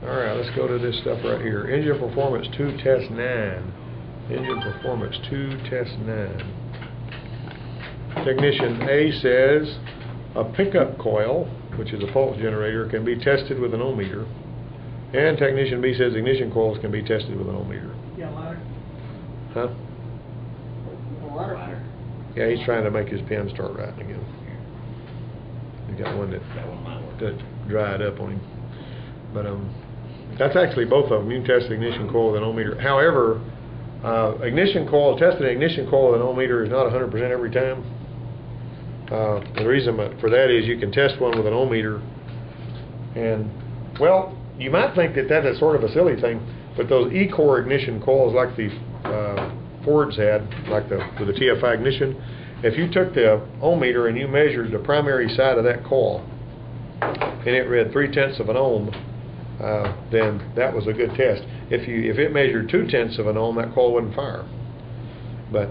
Alright, let's go to this stuff right here. Engine Performance 2 Test 9. Engine Performance 2 Test 9. Technician A says a pickup coil, which is a pulse generator, can be tested with an ohm meter. And Technician B says ignition coils can be tested with an ohm meter. Yeah, ladder. Huh? Ladder. Yeah, he's trying to make his pen start writing again. He got one that dried up on him. But that's actually both of them. You can test the ignition coil with an ohm meter. However, ignition coil, testing an ignition coil with an ohm meter is not 100% every time. The reason for that is you can test one with an ohm meter, and well, you might think that that is sort of a silly thing, but those E-core ignition coils like the Fords had, like with the TFI ignition, if you took the ohm meter and you measured the primary side of that coil and it read 0.3 of an ohm, then that was a good test. If it measured 0.2 of an ohm, that coil wouldn't fire. But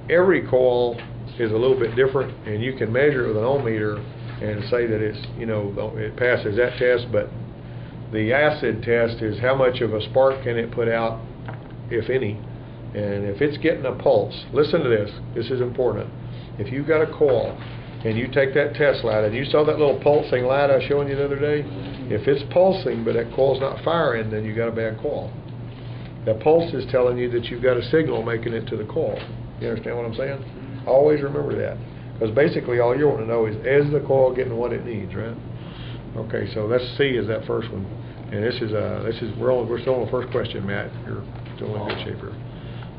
every coil is a little bit different, and you can measure it with an ohm meter and say that it's, you know, it passes that test. But the acid test is how much of a spark can it put out, if any. And if it's getting a pulse, listen to this, this is important. If you've got a coil and you take that test light, and you saw that little pulsing light I was showing you the other day, if it's pulsing but that coil's not firing, then you got a bad coil. That pulse is telling you that you've got a signal making it to the coil. You understand what I'm saying? Always remember that, because basically all you want to know is the coil getting what it needs, right? Okay, so let's see, is that first one, and we're still on the first question, Matt. You're still in good shape here.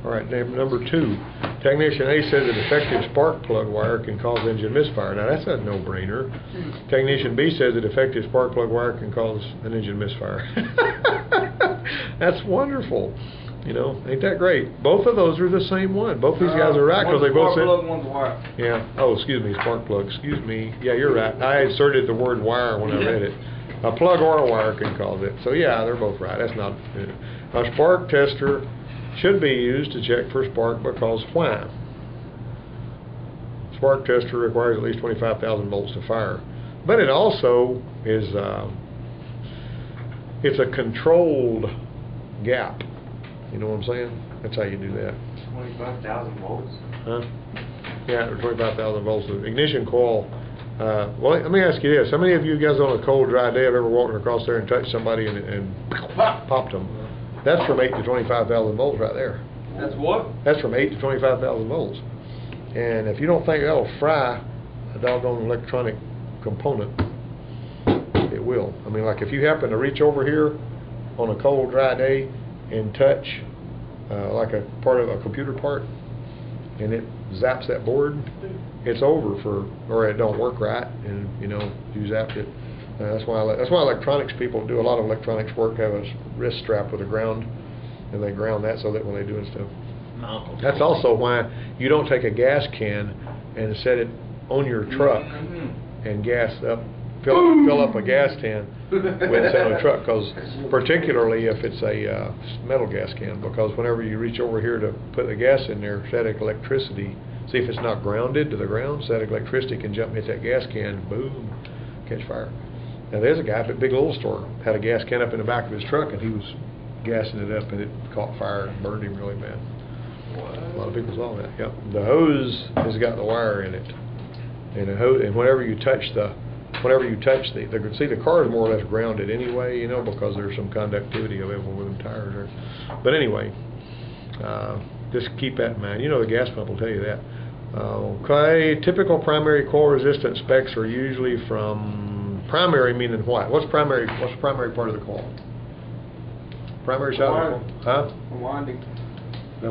All right, number 2. Technician A says a defective spark plug wire can cause engine misfire. Now that's a no-brainer. Technician B says a defective spark plug wire can cause an engine misfire. That's wonderful. You know, ain't that great? Both of those are the same one. Both these guys are right, because they both said. Spark plug, one's wire. Yeah. Oh, excuse me, spark plug. Excuse me. Yeah, you're right. I inserted the word wire when I read it. A plug or a wire can cause it. So yeah, they're both right. That's not. A spark tester should be used to check for spark, because why? Spark tester requires at least 25,000 volts to fire, but it also is it's a controlled gap. You know what I'm saying? That's how you do that. 25,000 volts? Huh? Yeah, 25,000 volts. The ignition coil. Well, let me ask you this: how many of you guys on a cold, dry day have ever walked across there and touched somebody and popped them? That's from 8 to 25,000 volts right there. That's what? That's from 8 to 25,000 volts. And if you don't think that'll fry a doggone electronic component, it will. I mean, like if you happen to reach over here on a cold, dry day and touch like a part of a computer part, and it zaps that board, it's over or it don't work right, and you know, you zapped it. That's why electronics people do a lot of electronics work, have a wrist strap with a ground, and they ground that so that when they do stuff. That's also why you don't take a gas can and set it on your truck and gas up, fill up a gas can when it's on a truck, because particularly if it's a metal gas can, because whenever you reach over here to put the gas in there, static electricity, see if it's not grounded to the ground, static electricity can jump and hit that gas can, boom, catch fire. Now there's a guy at a big oil store, had a gas can up in the back of his truck, and he was gassing it up, and it caught fire and burned him really bad. A lot of people saw that. Yep. The hose has got the wire in it, and the hose, and whenever you touch the see, the car is more or less grounded anyway, you know, because there's some conductivity available with them tires there. But anyway, just keep that in mind. You know, the gas pump will tell you that. Okay, typical primary coil resistance specs are usually from primary, meaning what? What's the primary part of the coil? Primary side of the coil? Huh? The winding. The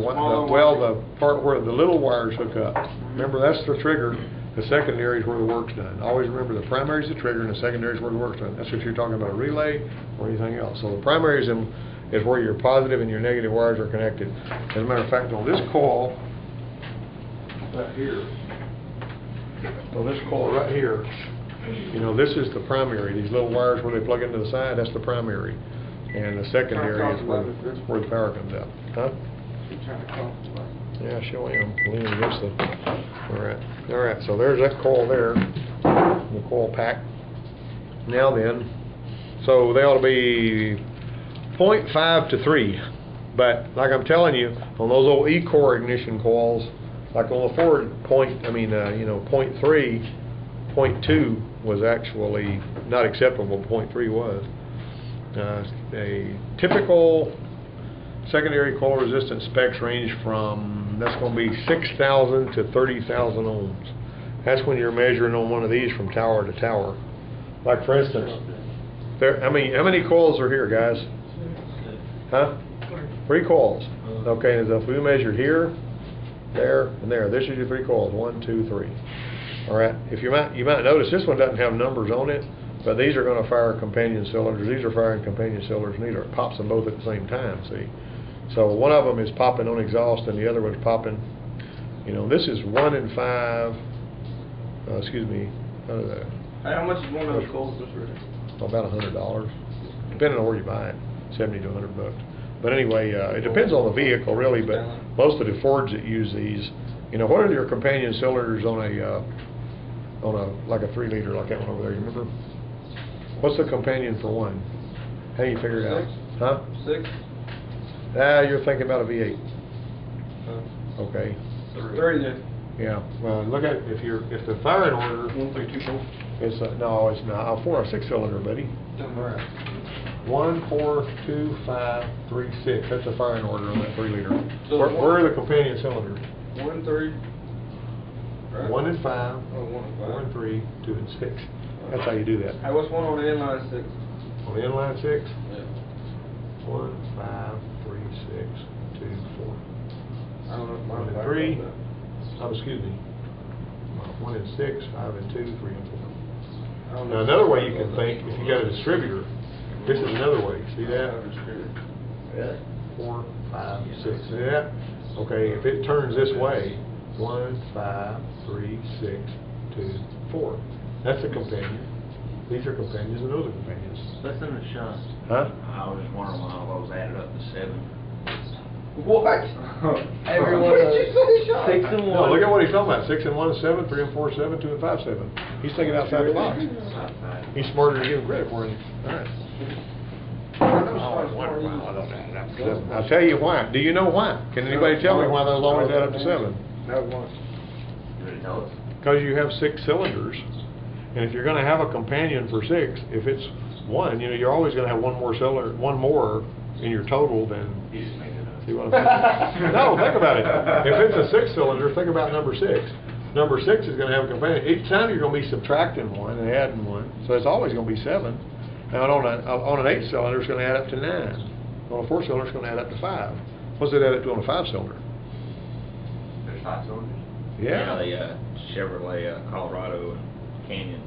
part where the little wires hook up. Remember, that's the trigger. The secondary is where the work's done. Always remember, the primary is the trigger and the secondary is where the work's done. That's what you're talking about, a relay or anything else. So the primary is where your positive and your negative wires are connected. As a matter of fact, on this coil right here, you know, this is the primary. These little wires where they plug into the side, that's the primary. And the secondary is where the power comes out. Huh? Yeah, show him. Leaning against the. All right. So there's that coil there, the coil pack. Now then, so they ought to be 0.5 to 3. But like I'm telling you, on those old E-core ignition coils, like on the Ford point 3, 0.2 was actually not acceptable. 0.3 was. A typical secondary coil resistance specs range from, that's going to be 6,000 to 30,000 ohms. That's when you're measuring on one of these from tower to tower. Like for instance, how many coils are here, guys? Huh? 3 coils. Okay, and if we measured here, there, and there, this is your 3 coils. 1, 2, 3. All right. If you might notice this one doesn't have numbers on it, but these are going to fire companion cylinders. These are firing companion cylinders, and it pops them both at the same time. See, so one of them is popping on exhaust, and the other one's popping. This is 1 and 5. Excuse me. How much is one of those coils? About $100, depending on where you buy it. 70 to $100. But anyway, it depends on the vehicle really. But most of the Fords that use these, what are your companion cylinders on a like a 3-liter like that one over there? You remember? What's the companion for one? How do you figure it out? Huh? 6. You're thinking about a V8. Okay. 3 then. Yeah. Well, look at if the firing order. 1, 3, 2, 4. No, it's not. A 4 or 6 cylinder, buddy. 1, 4, 2, 5, 3, 6. That's a firing order on that 3-liter. So where are the companion cylinders? 1, 3. Right. 1 and 5. Oh, 1 and 5. 4 and 3, 2 and 6. That's how you do that. Hey, what's one on the inline 6? On the inline 6? Yeah. 1, 5, 3, 6, 2, 4. I don't know if 1 and 3. Excuse me. 1 and 6, 5 and 2, 3 and 4. Now another way you can think, if you got a distributor, this is another way. See that? 4, 5, 6. See that? Okay, if it turns this way, 1, 5, 3, 6, 2, 4. That's a companion. These are companions and those are companions. That's in the shot. Huh? I was just wondering why all those added up to 7. What? Everyone What did you say, Sean? 6 and 1. No, look at what he's talking about. 6 and 1 is 7, 3 and 4 is 7, 2 and 5 is 7. He's thinking outside the box. He's smarter to give him credit for it. All right. I'll tell you why. Do you know why? Can anybody tell me why those always add up to 7? No, 1. You ready to tell us? Because you have 6 cylinders, and if you're going to have a companion for 6, if it's 1, you're always going to have one more in your total than. You just made it up. See what I'm saying? No, think about it. If it's a 6-cylinder, think about number 6. Number 6 is going to have a companion. Each time you're going to be subtracting 1 and adding 1, so it's always going to be 7. Now on an 8-cylinder, it's going to add up to 9. On a 4-cylinder, it's going to add up to 5. What's it add up to on a 5-cylinder? There's 5 cylinders? Yeah. The Chevrolet Colorado and Canyon.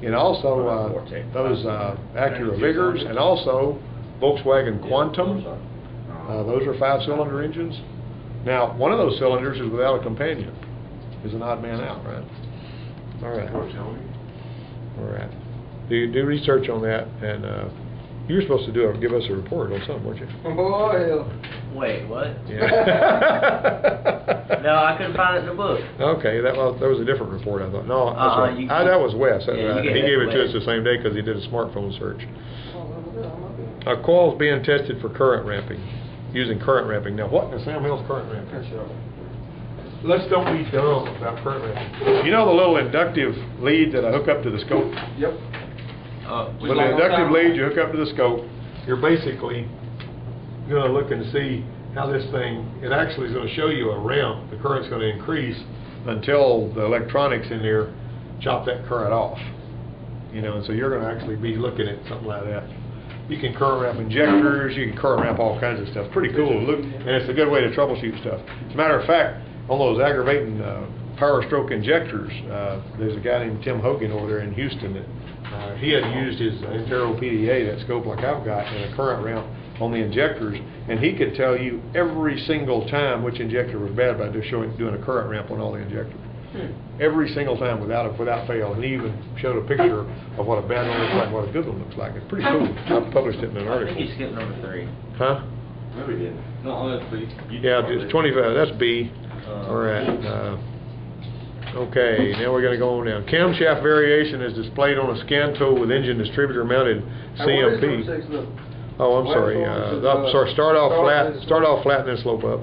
And also Vortex. those Acura Vigors, and also Volkswagen Quantum. Those are 5-cylinder engines. Now, one of those cylinders is without a companion. Is an odd man out, right? All right. All right. Do research on that, and you were supposed to give us a report on something, weren't you? Oh, hell. Wait, what? Yeah. No, I couldn't find it in the book. Okay, that was a different report, I thought. No, that's right. That was Wes. That's Yeah, right. you He gave it to Wes. us the same day because he did a smartphone search. Coils being tested for current ramping, using current ramping. Now, what in Sam Hill's current ramping? Let's don't be dumb about current ramping. You know the little inductive lead that I hook up to the scope? Yep. With the inductive lead you hook up to the scope, you're basically going to look and see how this thing, it actually is going to show you a ramp. The current's going to increase until the electronics in there chop that current off. And so you're going to actually be looking at something like that. You can current ramp injectors, you can current ramp all kinds of stuff. Pretty cool to look, and it's a good way to troubleshoot stuff. As a matter of fact, on those aggravating power stroke injectors, there's a guy named Tim Hogan over there in Houston that he had used his Intero PDA, that scope like I've got, in a current ramp on the injectors, and he could tell you every single time which injector was bad by just doing a current ramp on all the injectors. Every single time without fail, and he even showed a picture of what a bad one looks like, what a good one looks like. It's pretty cool. I published it in an I article. think you skipped number 3. Huh? No, we didn't. No, that's B. Yeah, it's 25. That's B. All right. Okay, now we're going to go on down. Camshaft variation is displayed on a scan tool with engine distributor mounted CMP. Oh, I'm sorry. Start off flat. Start off flat and then slope up.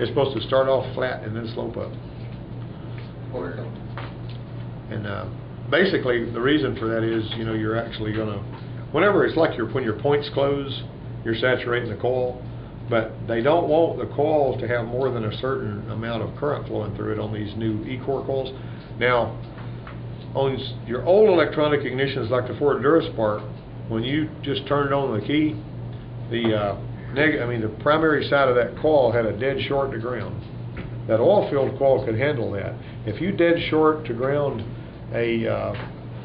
It's supposed to start off flat and then slope up. And basically, the reason for that is, you know, you're actually gonna, whenever it's like when your points close, you're saturating the coil, but they don't want the coil to have more than a certain amount of current flowing through it on these new E-core coils. Now, on your old electronic ignitions like the Ford Duraspark, when you just turned on the key, the the primary side of that coil had a dead short to ground. That oil-filled coil could handle that. If you dead short to ground a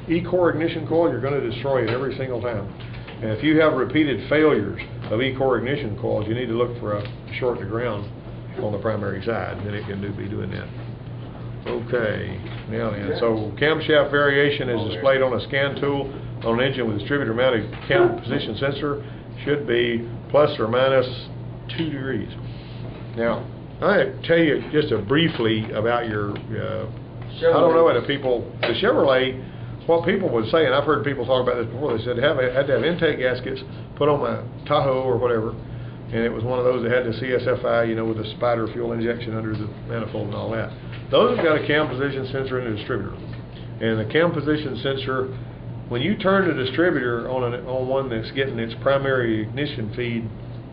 E-core ignition coil, you're going to destroy it every single time. And if you have repeated failures of E-core ignition coils, you need to look for a short to ground on the primary side, and then it can be doing that. Okay, now then, so camshaft variation is displayed on a scan tool on an engine with distributor mounted cam position sensor. Should be plus or minus 2 degrees. Now, I tell you just briefly about your, I don't know what the Chevrolet, what people would say, and I've heard people talk about this before, they said had to have intake gaskets put on my Tahoe or whatever, and it was one of those that had the CSFI, you know, with the spider fuel injection under the manifold and all that. Those have got a cam position sensor in the distributor. And the cam position sensor, when you turn the distributor on one that's getting its primary ignition feed,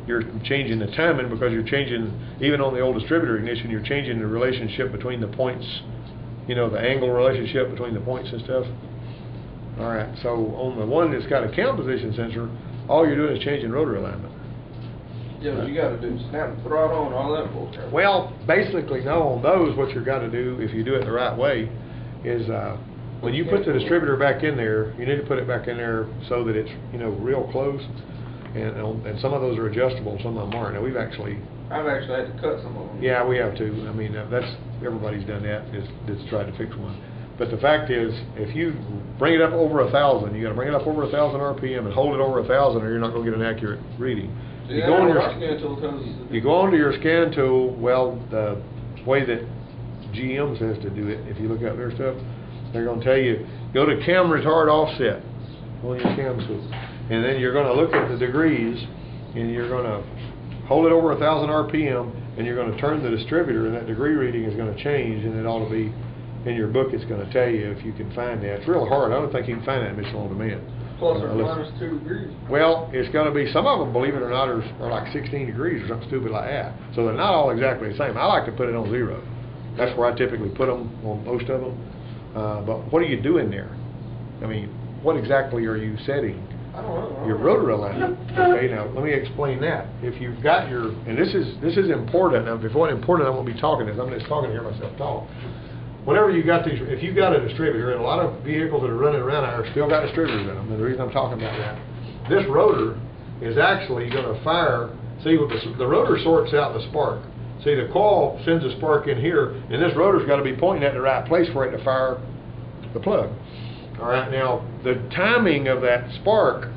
you're changing the timing because you're changing, even on the old distributor ignition, you're changing the relationship between the points, you know, the angle relationship between the points and stuff. Alright, so on the one that's got a cam position sensor, all you're doing is changing rotor alignment. Yeah, but you got to do snap the throttle on all that bullshit. Well, basically, no, on those, what you've got to do, if you do it the right way, is when you put the distributor back in there, you need to put it back in there so that it's, you know, real close. And some of those are adjustable, some of them aren't. Now, I've actually had to cut some of them. Yeah, we have too. I mean, everybody's done that, that's tried to fix one. But the fact is, if you bring it up over 1,000, you got to bring it up over 1,000 RPM and hold it over 1,000, or you're not going to get an accurate reading. You go onto your scan tool. Well, the way that GM says to do it, if you look at their stuff, they're going to tell you, go to cam retard offset on your cam tool. And then you're going to look at the degrees, and you're going to hold it over 1,000 RPM, and you're going to turn the distributor, and that degree reading is going to change, and it ought to be in your book. It's going to tell you if you can find that. It's real hard. I don't think you can find that in Michelin On Demand. Plus or minus 2 degrees. Well, it's going to be, some of them, believe it or not, are like 16 degrees or something stupid like that. So they're not all exactly the same. I like to put it on 0. That's where I typically put them on most of them. But what are you doing there? I mean, what exactly are you setting? I don't know. Your rotor alignment. Okay, now let me explain that. If you've got your, and this is important. Now, before important, I won't be talking this. I'm just talking to hear myself talk. Whenever you got these, if you've got a distributor, and a lot of vehicles that are running around are still got distributors in them, and the reason I'm talking about that, this rotor is actually going to fire. See, the rotor sorts out the spark. See, the coil sends a spark in here, and this rotor's got to be pointing at the right place for it to fire the plug. All right, now the timing of that spark,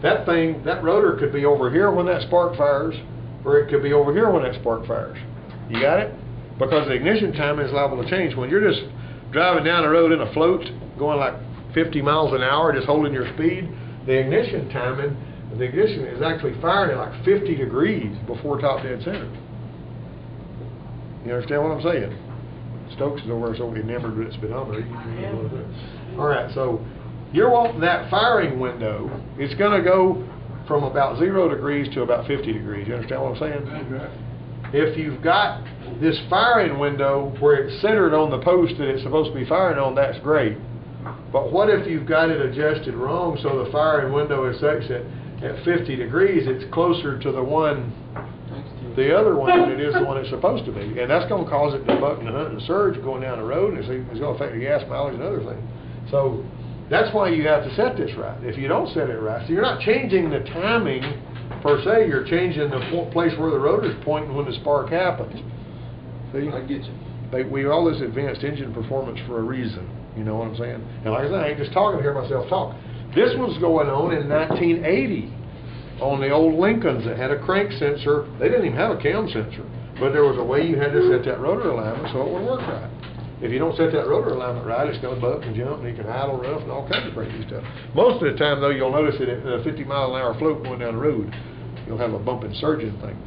that rotor could be over here when that spark fires, or it could be over here when that spark fires. You got it? Because the ignition timing is liable to change. When you're just driving down the road in a float, going like 50 miles an hour, just holding your speed, the ignition timing, the ignition is actually firing at like 50 degrees before top dead center. You understand what I'm saying? Stokes is over there so enamored with its speedometer. All right, so you're wanting that firing window. It's going to go from about 0 degrees to about 50 degrees. You understand what I'm saying? That's right. If you've got this firing window where it's centered on the post that it's supposed to be firing on, that's great. But what if you've got it adjusted wrong so the firing window is such that at 50 degrees it's closer to the other one than it is the one it's supposed to be? And that's going to cause it to buck and hunt and surge going down the road, and it's going to affect the gas mileage and other things. So that's why you have to set this right. If you don't set it right, so you're not changing the timing per se, you're changing the place where the rotor's pointing when the spark happens. See? I get you. We all this advanced engine performance for a reason. You know what I'm saying? And like I said, I ain't just talking to hear myself talk. This was going on in 1980 on the old Lincolns that had a crank sensor. They didn't even have a cam sensor, but there was a way you had to set that rotor alignment so it would work right. if you don't set that rotor alignment right, it's going to buck and jump, and you can idle rough and all kinds of crazy stuff. Most of the time, though, you'll notice that at a 50-mile-an-hour float going down the road, you'll have a bumping surging thing.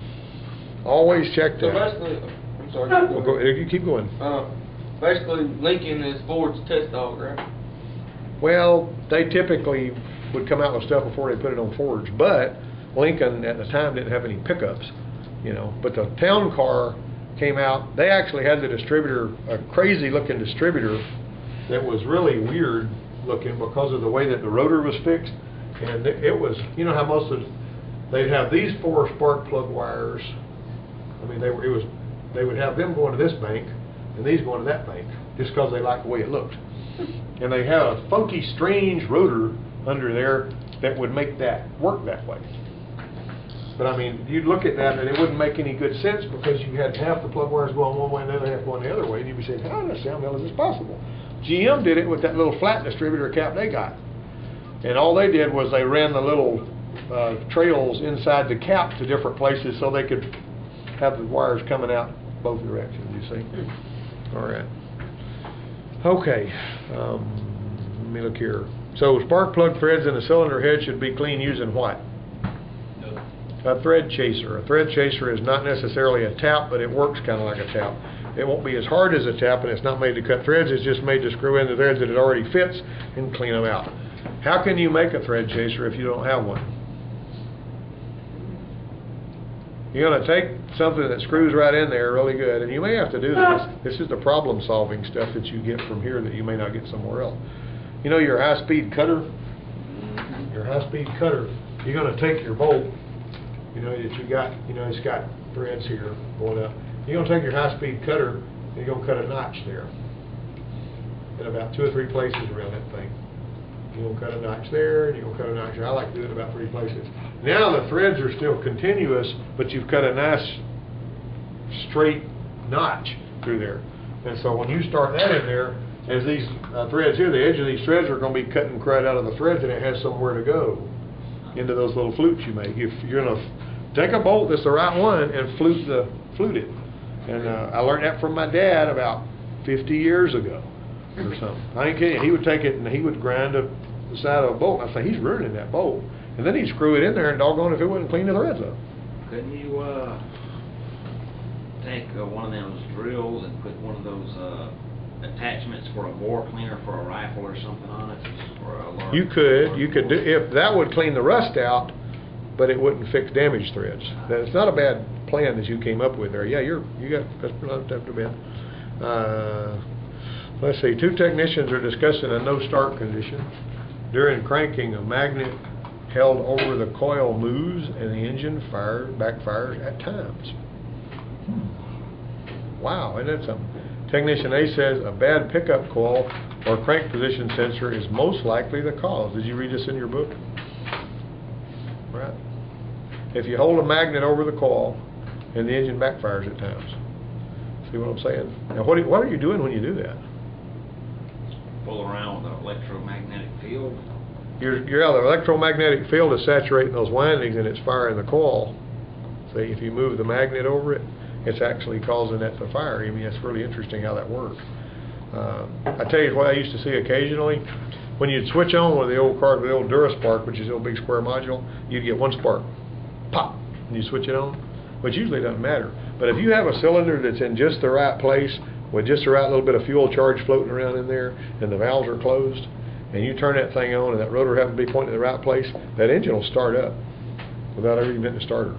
Always check So that. basically, I'm sorry. Well, you keep going. Basically, Lincoln is Ford's test dog, right? Well, they typically would come out with stuff before they put it on Fords, but Lincoln at the time didn't have any pickups, you know. But the town car came out. They actually had the distributor, a crazy-looking distributor that was really weird looking because of the way that the rotor was fixed, and it was, you know how most of they'd have these 4 spark plug wires. I mean, they would have them going to this bank and these going to that bank just because they liked the way it looked. And they had a funky, strange rotor under there that would make that work that way. But I mean, you'd look at that and it wouldn't make any good sense because you had half the plug wires going one way and the other half going the other way, and you'd be saying, how in the hell is this possible? GM did it with that little flat distributor cap they got. And all they did was they ran the little trails inside the cap to different places so they could have the wires coming out both directions, you see. All right. Okay. Let me look here. So spark plug threads in the cylinder head should be clean using what? A thread chaser. A thread chaser is not necessarily a tap, but it works kind of like a tap. It won't be as hard as a tap, and it's not made to cut threads. It's just made to screw in the threads that it already fits and clean them out. How can you make a thread chaser if you don't have one? You're going to take something that screws right in there really good, and you may have to do this. This is the problem-solving stuff that you get from here that you may not get somewhere else. You know your high-speed cutter? Your high-speed cutter, you're going to take your bolt, you know, that you got, you know, it's got threads here going up. You're going to take your high-speed cutter, and you're going to cut a notch there in about 2 or 3 places around that thing. You're going to cut a notch there, and you're going to cut a notch there. I like to do it about 3 places. Now the threads are still continuous, but you've cut a nice straight notch through there. And so when you start that in there, as these threads here, the edge of these threads are going to be cutting crud out of the threads, and it has somewhere to go into those little flutes you make. If you're going to take a bolt that's the right one and flute it. And I learned that from my dad about 50 years ago or something. I ain't kidding you. He would take it and he would grind the side of a bolt. And I'd say, he's ruining that bolt. And then he'd screw it in there, and doggone if it wouldn't clean the threads up. Couldn't you take one of those drills and put one of those attachments for a bore cleaner for a rifle or something on it? Or a large You could do, if that would clean the rust out, but it wouldn't fix damaged threads. That's not a bad plan that you came up with there. Yeah, that's not too bad. Let's see, 2 technicians are discussing a no start condition. During cranking, a magnet held over the coil moves and the engine backfires at times. Wow, isn't that something? Technician A says a bad pickup coil or crank position sensor is most likely the cause. Did you read this in your book? Right. If you hold a magnet over the coil and the engine backfires at times. See what I'm saying? Now what are you doing when you do that? Pull around with an electromagnetic field. The electromagnetic field is saturating those windings and it's firing the coil. See, if you move the magnet over it, it's actually causing that to fire. I mean, it's really interesting how that works. I tell you what I used to see occasionally, when you'd switch on with the old car, the old Duraspark, which is the old big square module, you'd get one spark, pop, and you switch it on, which usually doesn't matter. But if you have a cylinder that's in just the right place, with just the right little bit of fuel charge floating around in there, and the valves are closed, and you turn that thing on and that rotor happens to be pointing in the right place, that engine will start up without ever even hitting the starter,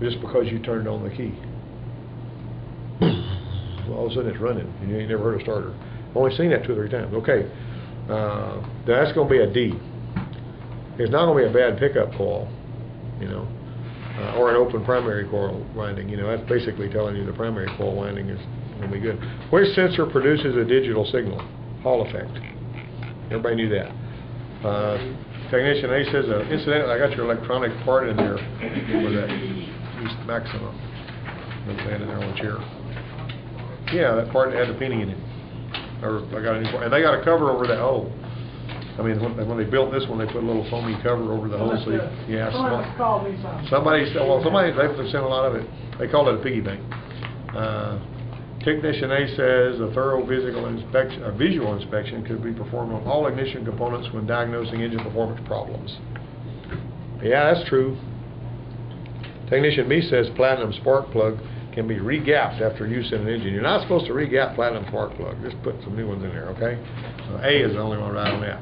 just because you turned on the key. Well, all of a sudden it's running, and you ain't never heard a starter. I've only seen that 2 or 3 times. Okay, that's going to be a D. It's not going to be a bad pickup coil, you know, or an open primary coil winding. You know, that's basically telling you the primary coil winding is going to be good. Which sensor produces a digital signal? Hall effect. Everybody knew that. Technician A says, incidentally, I got your electronic part in there for that East Maxima. It's laying in there on the chair. Yeah, that part had a penny in it. Or I got a new part. And they got a cover over that hole. I mean, when they built this one, they put a little foamy cover over the hole. So yeah, somebody said, well, they've sent a lot of it. They call it a piggy bank. Technician A says a thorough visual inspection could be performed on all ignition components when diagnosing engine performance problems. Yeah, that's true. Technician B says platinum spark plug can be re-gapped after use in an engine. You're not supposed to re-gap platinum spark plug. Just put some new ones in there, okay? A is the only one right on that.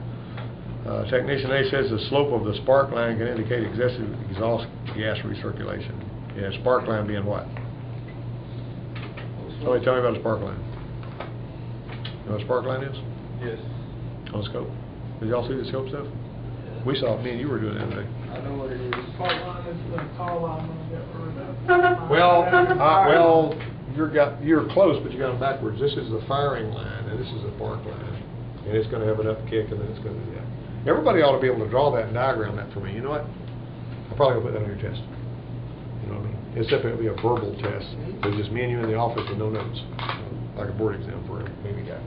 Technician A says the slope of the spark line can indicate excessive exhaust gas recirculation. Yeah, spark line being what? Somebody tell me about a spark line. You know what a spark line is? Yes. On the scope. Did y'all see the scope stuff? We saw it, me and you were doing that today. I know what it is. Spark line is the tall line on that. Well, you're close, but you got them backwards. This is the firing line, and this is the spark line. And it's going to have an up kick, and then it's going to do that. Everybody ought to be able to draw that and diagram that for me. You know what? I'll probably put that on your test. You know what I mean? Except it'll be a verbal test. It's just me and you in the office with no notes. Like a board exam for a maybe guy.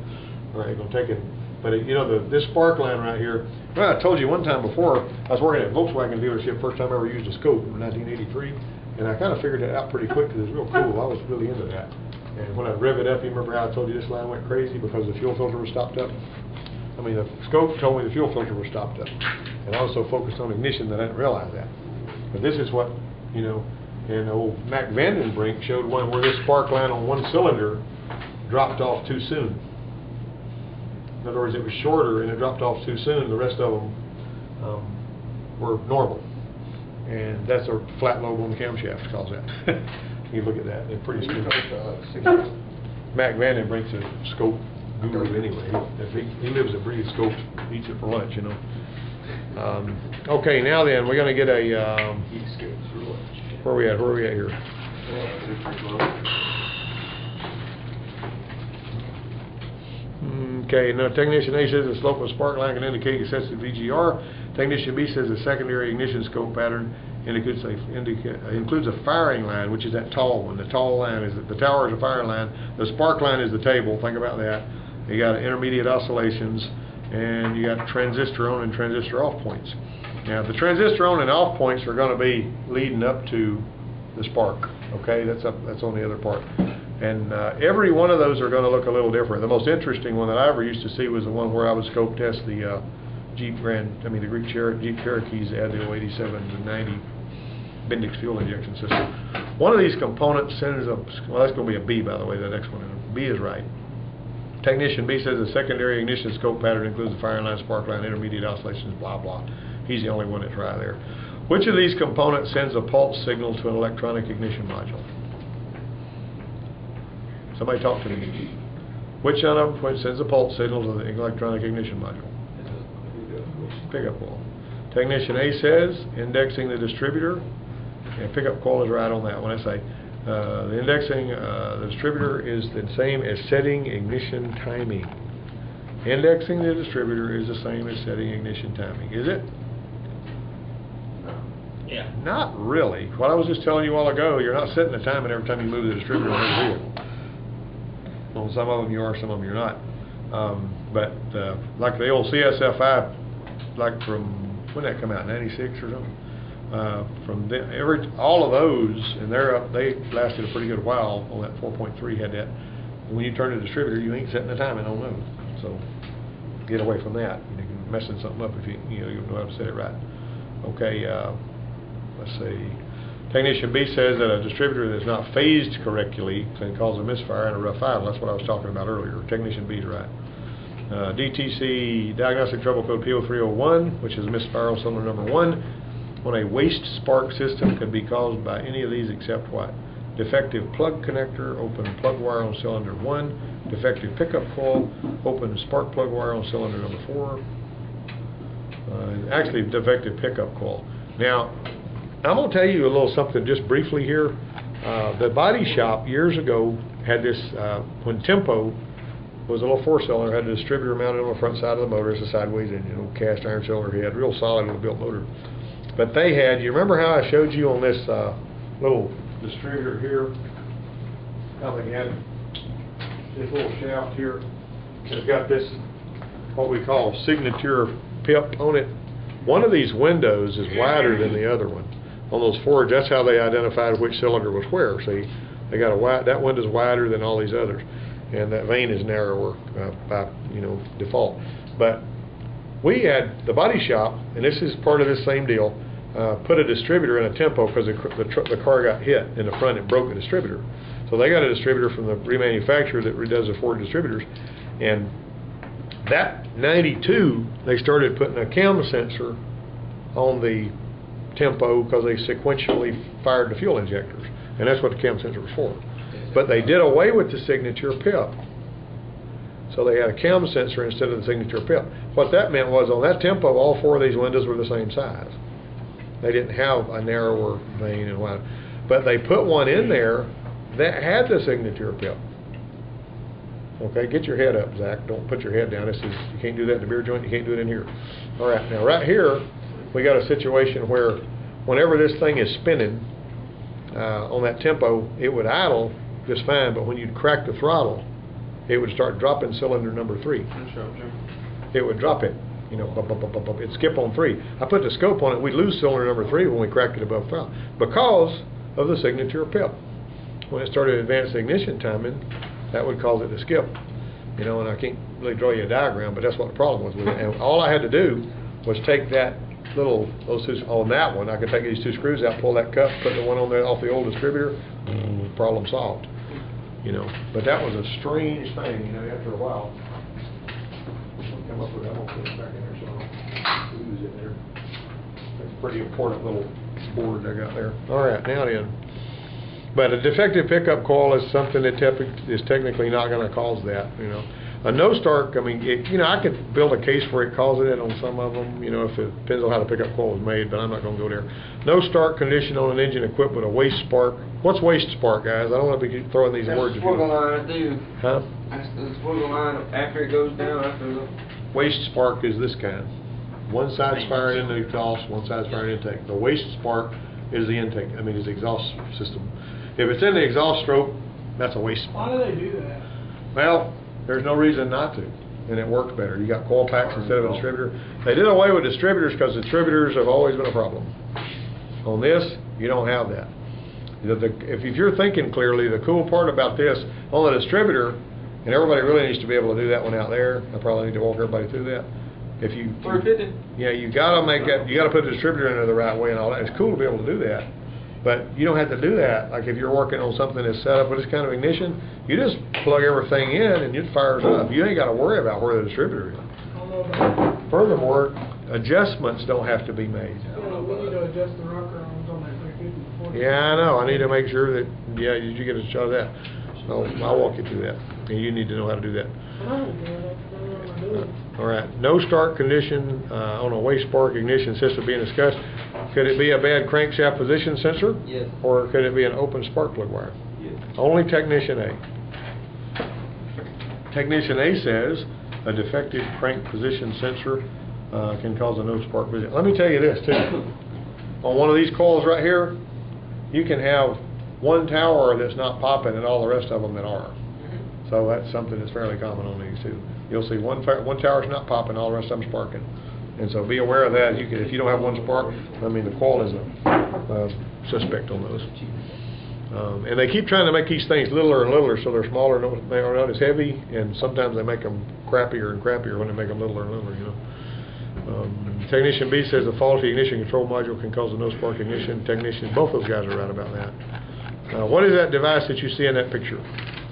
All right, you're going to take it. But you know, this spark line right here, well, I told you one time before, I was working at a Volkswagen dealership, first time I ever used a scope in 1983, and I kind of figured that out pretty quick because it was real cool. I was really into that. And when I rev it up, you remember how I told you this line went crazy because the fuel filter was stopped up? I mean, the scope told me the fuel filter was stopped up. And I was so focused on ignition that I didn't realize that. But this is what, you know, and old Mac Vandenbrink showed one where this spark line on one cylinder dropped off too soon. In other words, it was shorter and it dropped off too soon. The rest of them were normal. And that's a flat lobe on the camshaft, calls that. You look at that, they're pretty stupid. Mac Vandenbrink's a scope guru anyway. He lives and breathes scopes, eats it for lunch, you know. Okay, now then, we're going to get a, where are we at here? Okay, now Technician A says the slope of spark line can indicate excessive VGR. Technician B says the secondary ignition scope pattern includes a firing line, which is that tall one. The tall line is the tower is a firing line. The spark line is the table. Think about that. You got intermediate oscillations, and you got transistor on and transistor off points. Now, the transistor on and off points are going to be leading up to the spark. Okay, that's on the other part. And every one of those are going to look a little different. The most interesting one that I ever used to see was the one where I would scope test the the Jeep Cherokees that had the 87 to 90 Bendix fuel injection system. One of these components sends a, well, that's going to be a B, by the way, the next one. B is right. Technician B says the secondary ignition scope pattern includes the firing line, spark line, intermediate oscillations, blah, blah. He's the only one that's right there. Which of these components sends a pulse signal to an electronic ignition module? Somebody talk to me. Which one of them sends a pulse signal to the electronic ignition module? Pickup coil. Technician A says indexing the distributor, and pickup coil is right on that one. I say the indexing the distributor is the same as setting ignition timing. Indexing the distributor is the same as setting ignition timing. Is it? Yeah. Not really. What I was just telling you a while ago, you're not setting the timing every time you move the distributor on the vehicle. On some of them you are, some of them you're not. But like the old CSFI, like from, when did that come out, 96 or something? From all of those, and they lasted a pretty good while on that 4.3 had that. When you turn the distributor, you ain't setting the timing on those. So get away from that. You can messing something up if you don't know how to set it right. Okay, let's see. Technician B says that a distributor that's not phased correctly can cause a misfire and a rough idle. That's what I was talking about earlier. Technician B is right. DTC diagnostic trouble code P0301, which is a misfire on cylinder number 1, on a waste spark system could be caused by any of these except what? Defective plug connector, open plug wire on cylinder 1, defective pickup coil, open spark plug wire on cylinder number 4, actually defective pickup coil. Now, I'm going to tell you a little something just briefly here. The body shop years ago had this, when Tempo was a little 4-cylinder, had a distributor mounted on the front side of the motor as a sideways engine, cast iron cylinder head, real solid little built motor. But they had, you remember how I showed you on this little distributor here, how they had this little shaft here? It's got this, what we call signature pip on it. One of these windows is wider than the other one. On those Fords, that's how they identified which cylinder was where. See, They got a wide, that window's wider than all these others, and that vane is narrower by default. But we had the body shop, and this is part of this same deal. Put a distributor in a tempo because the car got hit in the front and broke the distributor. So they got a distributor from the remanufacturer that redoes the Ford distributors, and that 92 they started putting a cam sensor on the tempo because they sequentially fired the fuel injectors, and that's what the cam sensor was for. But they did away with the signature PIP, so they had a cam sensor instead of the signature PIP. What that meant was on that tempo, all 4 of these windows were the same size. They didn't have a narrower vane and wide, but they put one in there that had the signature PIP. Okay, get your head up, Zach. Don't put your head down. This is, you can't do that in the beer joint. You can't do it in here. All right, now right here, we got a situation where whenever this thing is spinning on that tempo, it would idle just fine, but when you'd crack the throttle, it would start dropping cylinder number 3. It would drop it. It'd skip on 3. I put the scope on it, we'd lose cylinder number 3 when we cracked it above throttle because of the signature PIP. When it started advanced ignition timing, that would cause it to skip. And I can't really draw you a diagram, but that's what the problem was with it. And all I had to do was take those two, on that one, I could take these 2 screws out, pull that cup, put the one on there off the old distributor, problem solved. But that was a strange thing, after a while. Come up with that, I'll put it back in there so I don't lose it there. That's a pretty important little board I got there. All right, now then. But a defective pickup coil is something that is technically not going to cause that. A no start, I mean, I could build a case for it causing it on some of them. If it depends on how the pickup coil is made, but I'm not going to go there. No start condition on an engine equipped with a waste spark. What's waste spark, guys? I don't want to be throwing these words at you. That's the squiggle line, dude. Huh? That's the squiggle line after it goes down. Waste spark is this kind. One side's firing in the exhaust, one side's firing intake. The waste spark is the intake. I mean, it's the exhaust system. If it's in the exhaust stroke, that's a waste spark. Why do they do that? Well, there's no reason not to, and it works better. You got coil packs instead of a distributor. They did away with distributors because distributors have always been a problem. On this, you don't have that. If you're thinking clearly, the cool part about this, on the distributor, and everybody really needs to be able to do that one out there. I probably need to walk everybody through that. If you 350. Yeah, you got to make that. You got to put the distributor in there the right way and all that. It's cool to be able to do that, but you don't have to do that. Like if you're working on something that's set up with this kind of ignition, you just plug everything in and it fires up. You ain't got to worry about where the distributor is. Furthermore, adjustments don't have to be made. We need to adjust the rocker arms on that 350 before. Yeah, I know. I need to make sure that. Yeah, you get a shot of that. So I'll walk you through that. And you need to know how to do that. All right. No start condition on a waste spark ignition system being discussed. Could it be a bad crankshaft position sensor? Yes. Or could it be an open spark plug wire? Yes. Only Technician A. Technician A says a defective crank position sensor can cause a no spark position. Let me tell you this too. On one of these coils right here, you can have one tower that's not popping and all the rest of them that are. So that's something that's fairly common on these too. You'll see one tower's not popping, all the rest of them sparking. And so be aware of that. If you don't have one spark, I mean the coil is a suspect on those. And they keep trying to make these things littler and littler so they're smaller, they are not as heavy, and sometimes they make them crappier and crappier when they make them littler and littler, Technician B says a faulty ignition control module can cause a no spark ignition. Technician, both those guys are right about that. What is that device that you see in that picture?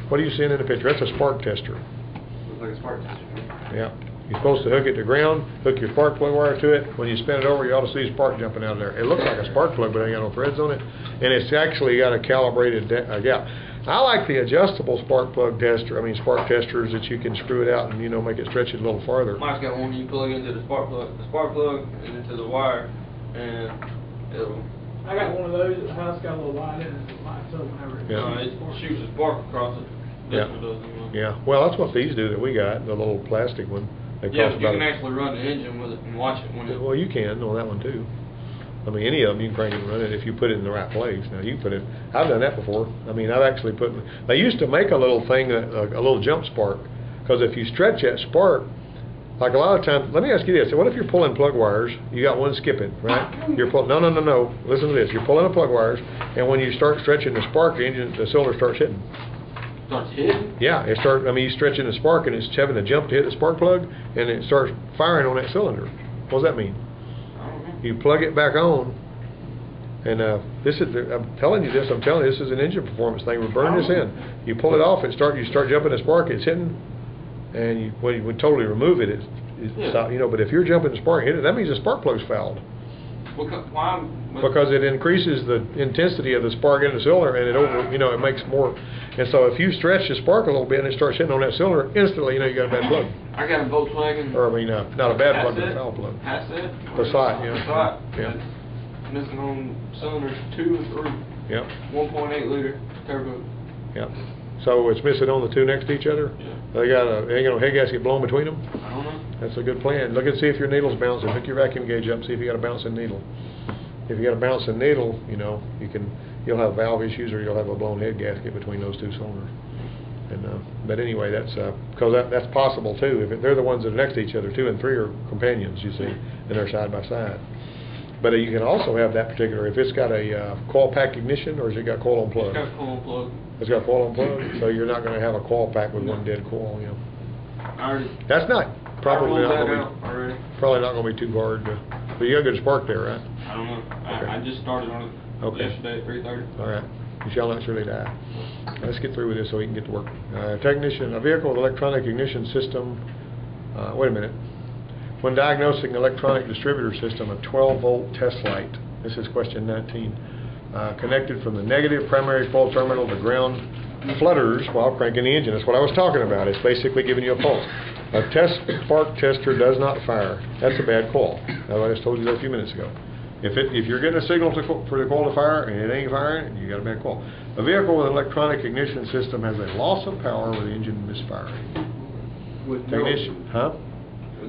What are you seeing in the picture? That's a spark tester. Looks like a spark tester. Yeah. You're supposed to hook it to ground, hook your spark plug wire to it. When you spin it over, you ought to see spark jumping out of there. It looks like a spark plug, but it ain't got no threads on it. And it's actually got a calibrated gap. I like the adjustable spark plug tester. Spark testers that you can screw it out and, make it stretch it a little farther. Mike's got one you plug into the spark plug and into the wire, and it'll. I got one of those at the house, got a little light in it, it lights up whenever it it shoots a spark across it. Yeah. Yeah. Well, that's what these do that we got, the little plastic one. Yeah, you can actually run the engine with it and watch it when it. Well, you can on that one too. Any of them you can crank it and run it if you put it in the right place. Now you put it. I've done that before. I've actually put. They used to make a little thing, a little jump spark, because if you stretch that spark, Like a lot of times, let me ask you this, what if you're pulling plug wires, you got one skipping, right? You're pulling, no, listen to this, you're pulling the plug wires, and when you start stretching the spark, the cylinder starts hitting. Starts hitting? Yeah, you're stretching the spark, and it's having to jump to hit the spark plug, and it starts firing on that cylinder. What does that mean? I don't know. You plug it back on, and I'm telling you this is an engine performance thing. We're burning this in. You pull it off, you start jumping the spark, it's hitting, and when you would totally remove it, Yeah. stop, but if you're jumping the spark, hit it, that means the spark plug's fouled. Because it increases the intensity of the spark in the cylinder, and it makes more. And so if you stretch the spark a little bit and it starts hitting on that cylinder, instantly you got a bad plug. I got a Volkswagen. Or not a bad plug, but a foul plug. Passat. Passat, yeah. Passat. Yeah. Missing on cylinders 2 and 3. Yep. 1.8 liter turbo. Yep. So it's missing on the two next to each other? Yeah. They got a head gasket blown between them? I don't know. That's a good plan. Look and see if your needle's bouncing. Hook your vacuum gauge up and see if you got a bouncing needle. If you got a bouncing needle, you'll have valve issues, or you'll have a blown head gasket between those two cylinders. But anyway, that's because that's possible too. If they're the ones that are next to each other, 2 and 3 are companions, you see, and they're side by side. But you can also have that particular, if it's got a coil pack ignition, or has it got coil on plug? It's got coil on plug. It's got coil on plug, so you're not going to have a coil pack with one dead coil. That's not probably not going to be too hard. But you got a good spark there, right? I don't know. Okay. I just started on it yesterday at 3:30. All right. You shall not surely die. Let's get through with this so we can get to work. Technician, a vehicle with electronic ignition system. Wait a minute. When diagnosing electronic distributor system, a 12-volt test light. This is question 19. Connected from the negative primary fault terminal to ground flutters while cranking the engine. That's what I was talking about. It's basically giving you a pulse. A test spark tester does not fire. That's a bad call. I just told you that a few minutes ago. If you're getting a signal for the coil to fire and it ain't firing, you got a bad call. A vehicle with electronic ignition system has a loss of power with the engine misfiring.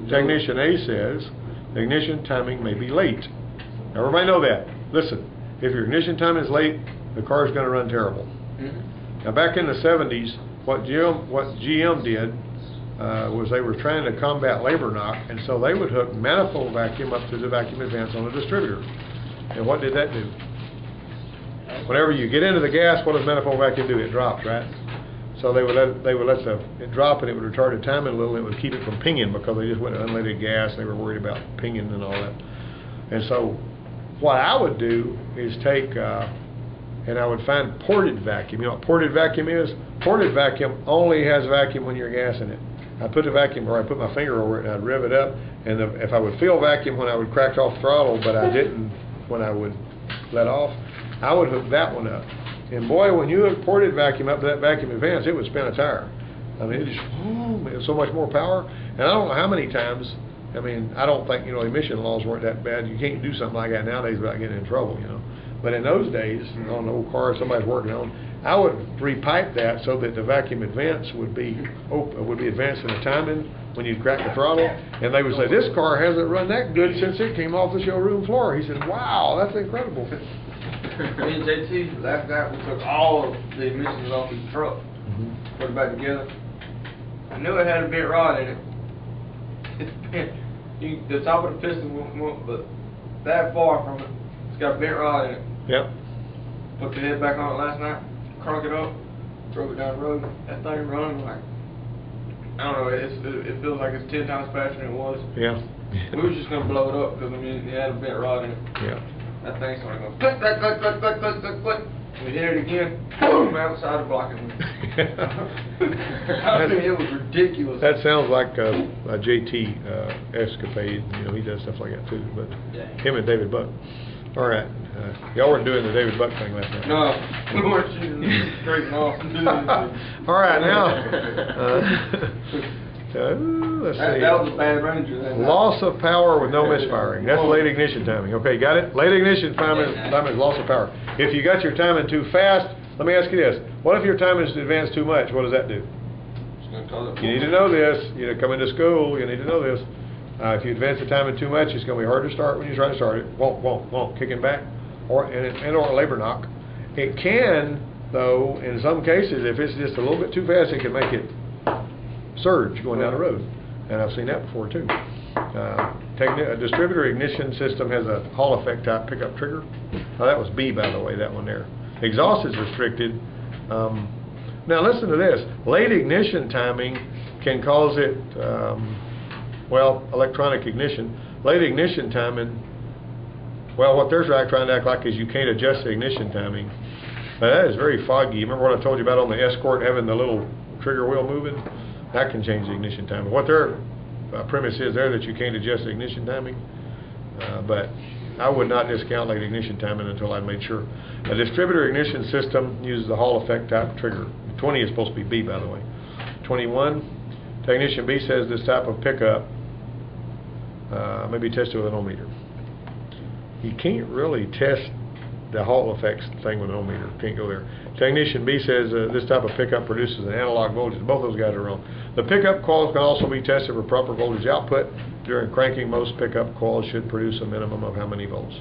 Technician A says the ignition timing may be late. Now everybody know that. Listen, if your ignition time is late, the car is going to run terrible. Mm-hmm. Now back in the 70s, what GM did was they were trying to combat labor knock, and so they would hook manifold vacuum up to the vacuum advance on the distributor. And what did that do? Whenever you get into the gas, what does manifold vacuum do? It drops, right? So they would let it drop, and it would retard the timing a little, and it would keep it from pinging, because they just went to unleaded gas. They were worried about pinging and all that. And so what I would do is take and I would find ported vacuum. You know what ported vacuum is? Ported vacuum only has vacuum when you're gassing it. I put the vacuum, or I put my finger over it, and I'd rev it up, and if I would feel vacuum when I would crack off throttle, but I didn't when I would let off, I would hook that one up. And boy, when you hook ported vacuum up to that vacuum advance, it would spin a tire. I mean, it was so much more power. And I don't know how many times, I mean, I don't think, emission laws weren't that bad. You can't do something like that nowadays without getting in trouble, But in those days, on the old car somebody's working on, I would repipe that so that the vacuum advance would be advancing the timing when you crack the throttle. And they would say, this car hasn't run that good since it came off the showroom floor. He said, wow, that's incredible. Me and JT, last night, we took all of the emissions off his truck, put it back together. I knew it had a bent rod in it. It's bent. The top of the piston won't come up, but that far from it, it's got a bent rod in it. Yep. Put the head back on it last night, crunk it up, drove it down the road. That thing running like, I don't know, it feels like it's 10 times faster than it was. Yeah. We was just going to blow it up because, it had a bent rod in it. Yeah. That thing started going click, click, click, click, click, click, click, click. We hit it again, boom, outside the blocking. I mean, it was ridiculous. That sounds like a JT escapade. He does stuff like that too. But him and David Buck. All right. Y'all weren't doing the David Buck thing last night. No, we weren't shooting straight off. All right, now. Let's see. That was a bad Ranger. Loss of power with no misfiring. That's late ignition timing. Okay, got it? Late ignition timing is loss of power. If you got your timing too fast, let me ask you this. What if your timing is advanced too much? What does that do? You need to know this. Come into school, you need to know this. If you advance the timing too much, it's going to be hard to start when you try to start it. Won't. Kicking back. Or a labor knock. It can, though, in some cases, if it's just a little bit too fast, it can make it surge going down the road. And I've seen that before too. A distributor ignition system has a Hall effect type pickup trigger. Oh, that was B, by the way, that one there. Exhaust is restricted. Now listen to this. Late ignition timing can cause it, electronic ignition. Late ignition timing, what they're trying to act like is you can't adjust the ignition timing. Now, that is very foggy. Remember what I told you about on the Escort having the little trigger wheel moving? That can change the ignition timing. What their premise is there that you can't adjust the ignition timing, but I would not discount late ignition timing until I made sure. A distributor ignition system uses the Hall effect type trigger. 20 is supposed to be B, by the way. 21, technician B says this type of pickup may be tested with an ohmmeter. You can't really test the Hall effects thing with an ohmmeter. Can't go there. Technician B says this type of pickup produces an analog voltage. Both those guys are wrong. The pickup coils can also be tested for proper voltage output. During cranking, most pickup coils should produce a minimum of how many volts?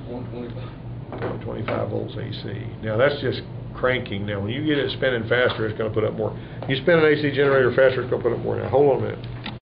125. 25 volts AC. Now that's just cranking. Now when you get it spinning faster, it's going to put up more. You spin an AC generator faster, it's going to put up more. Now hold on a minute.